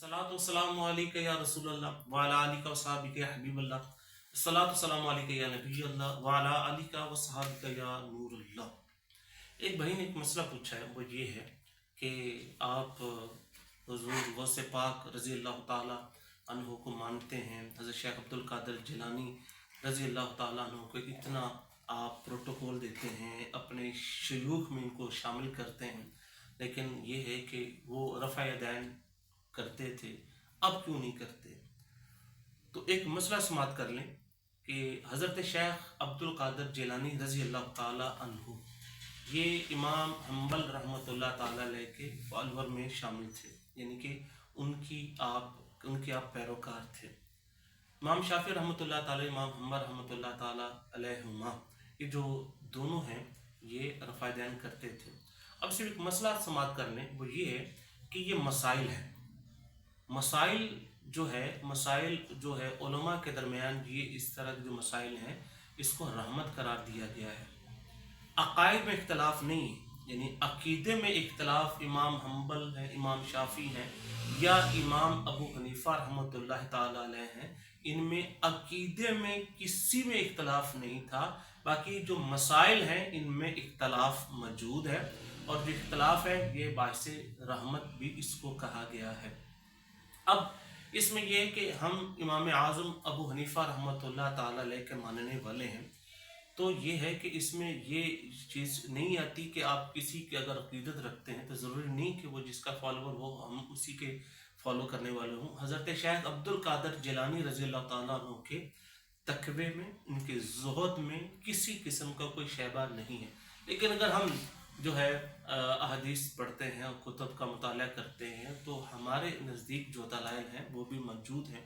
अस्सलातु वस्सलामु अलैका या रसूल अल्लाह व अला आलिका व सहाबिका या हबीब अल्लाह। अस्सलातु वस्सलामु अलैका या नबी अल्लाह व अला आलिका व सहाबिका या नूर अल्लाह। एक भाई ने एक मसला पूछा है, वो ये है कि आप हुजूर गौसे पाक रज़ी अल्लाह ताला अन्हु को मानते हैं, हज़रत शेख अब्दुल कादिर जिलानी रज़ी अल्लाह ताला अन्हु को इतना आप प्रोटोकॉल देते हैं, अपने शयूख में इनको शामिल करते हैं, लेकिन ये है कि वो रफ़ा यदैन करते थे, अब क्यों नहीं करते? तो एक मसला समात कर लें कि हज़रत शेख अब्दुल कादिर जिलानी रज़ी अल्लाह ताला अन्हु ये इमाम हम्बल रहमतुल्लाह ताला अलैह के फॉलोअर में शामिल थे, यानी कि उनके आप पैरोकार थे। इमाम शाफी रहमतुल्लाह ताला, इमाम हम्बल रहमतुल्लाह ताला अलैहुमा, ये जो दोनों हैं ये रफ़ा दैन करते थे। अब सिर्फ एक मसला समात कर लें, वो ये है कि ये मसाइल है, मसाइल जो है उलमा के दरमियान ये इस तरह के जो मसाइल हैं इसको रहमत करार दिया गया है। अकायद में इख्तलाफ नहीं है, यानी अकीदे में इख्तलाफ इमाम हम्बल हैं, इमाम शाफी हैं या इमाम अबू हनीफा रहमतुल्लाह ताला अलैह हैं, इनमें अकीदे में किसी में इख्तलाफ नहीं था। बाकी जो मसाइल हैं इनमें इख्तलाफ मौजूद है, और जो इख्तलाफ है ये बाइसे रहमत भी इसको कहा गया है। अब इसमें यह है कि हम इमाम आज़म अबू हनीफा रहमतुल्लाह ताला अलैह के मानने वाले हैं, तो ये है कि इसमें ये चीज़ नहीं आती कि आप किसी की अगर अकीदत रखते हैं तो ज़रूरी नहीं कि वो जिसका फॉलोवर हो हम उसी के फॉलो करने वाले हों। हज़रत शेख अब्दुल कादिर जिलानी रज़ी अल्लाह ताला अन्हु के तकवे में, उनके ज़ुहद में किसी किस्म का कोई शैबा नहीं है। लेकिन अगर हम जो है अहदीस पढ़ते हैं और कुतुब का मुताला करते हैं तो हमारे नज़दीक जो दलाइल हैं वो भी मौजूद हैं।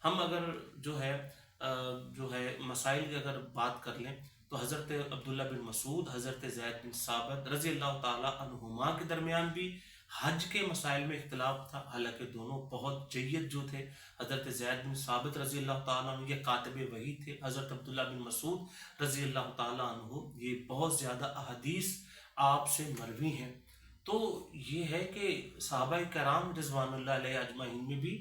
हम अगर जो है मसाइल की अगर बात कर लें तो हज़रत अब्दुल्ला बिन मसूद, हज़रत ज़ैद बिन साबित रज़ी अल्लाह ताला अन्हुमा के दरमियान भी हज के मसाइल में इख्तिलाफ था, हालांकि दोनों बहुत जय्यद जो थे। हज़रत ज़ैद बिन साबित रज़ी अल्लाह ताला अन्हु ये कातिब वही थे, हज़रत अब्दुल्ला बिन मसूद रज़ी अल्लाह ताला अन्हु ये बहुत ज़्यादा अहदीस आपसे मरवी हैं। तो ये है कि सहाबा कराम रिज़वानुल्लाह अलैहि अजमाइन में भी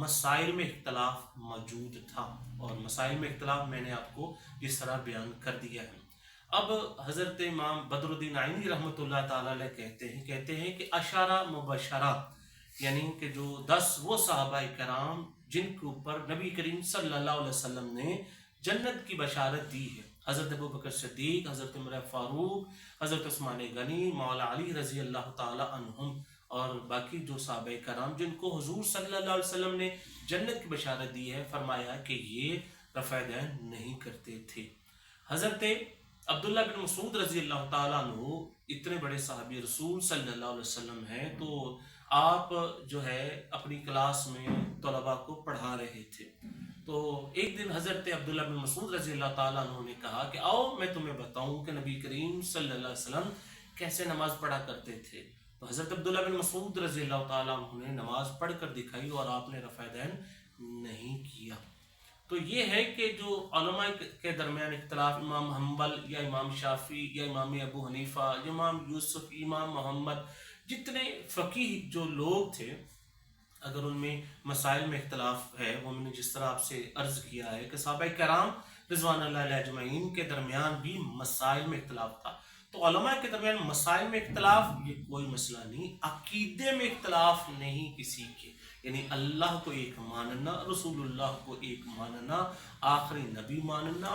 मसाइल में इख्तलाफ मौजूद था, और मसाइल में इख्तलाफ मैंने आपको इस तरह बयान कर दिया है। अब हज़रत इमाम बदरुद्दीन आइनी रहमतुल्लाह ताला अलैह कहते हैं कि अशारा मुबशरा, यानी कि जो 10 वो सहाबा कराम जिनके ऊपर नबी करीम सल्लल्लाहु अलैहि वसल्लम ने जन्नत की बशारत दी है, हज़रत अबू बकर सिद्दीक़, हज़रत उमर फारूक, हज़रत उस्मान गनी, मौला अली रज़ी अल्लाह ताला अन्हुम, और बाकी जो सहाबा कराम जिनको हुज़ूर सल्लल्लाहु अलैहि वसल्लम ने जन्नत की बशारत दी है, फरमाया कि ये रफ़ा दैन नहीं करते थे। हज़रत अब्दुल्ला बिन मसूद रज़ी अल्लाह ताला अन्हु इतने बड़े सहाबी रसूल सल्लल्लाहु अलैहि वसल्लम हैं, तो आप जो है अपनी क्लास में तलबा को पढ़ा रहे थे। तो एक दिन हज़रत अब्दुल्ला बिन मसूद रज़ी अल्लाह ताला अन्हु ने कहा कि आओ मैं तुम्हें बताऊं कि नबी करीम सल्लल्लाहु अलैहि वसल्लम कैसे नमाज पढ़ा करते थे। तो हज़रत अब्दुल्ला बिन मसूद रज़ी अल्लाह ताला अन्हु ने नमाज पढ़ कर दिखाई और आपने रफ़ा दैन नहीं किया। तो ये है कि जो उलमा के दरमियान इख्तलाफ, इमाम हम्बल या इमाम शाफी या इमाम अबू हनीफा, इमाम यूसुफ, इमाम मोहम्मद, जितने फ़कीह जो लोग थे, अगर उनमें मसाइल में इख्तलाफ है, वो मैंने जिस तरह आपसे अर्ज़ किया है कि सहाबा कराम रिज़वानुल्लाह अलैहि अजमईन के दरमियान भी मसाइल में इख्तलाफ था। तो उलमा के दरमियान मसाइल में इख्तलाफ ये कोई मसला नहीं, अकीदे में इख्तलाफ नहीं किसी के, यानी अल्लाह को एक मानना, रसूलुल्लाह को एक मानना, आखिरी नबी मानना,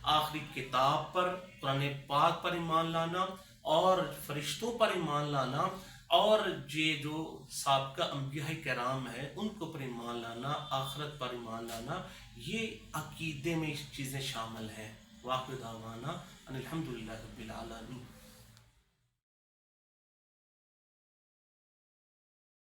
आखिरी किताब पर कुरान पाक पर ईमान लाना और फरिश्तों पर ईमान लाना, और ये जो साबिक़ा अंबिया कराम है उनको पर ईमान लाना, आखिरत पर ईमान लाना, ये अकीदे में चीज़ें शामिल हैं। वाक़िअ दावाना अनिल हम्दुलिल्लाहि रब्बिल आलमीन।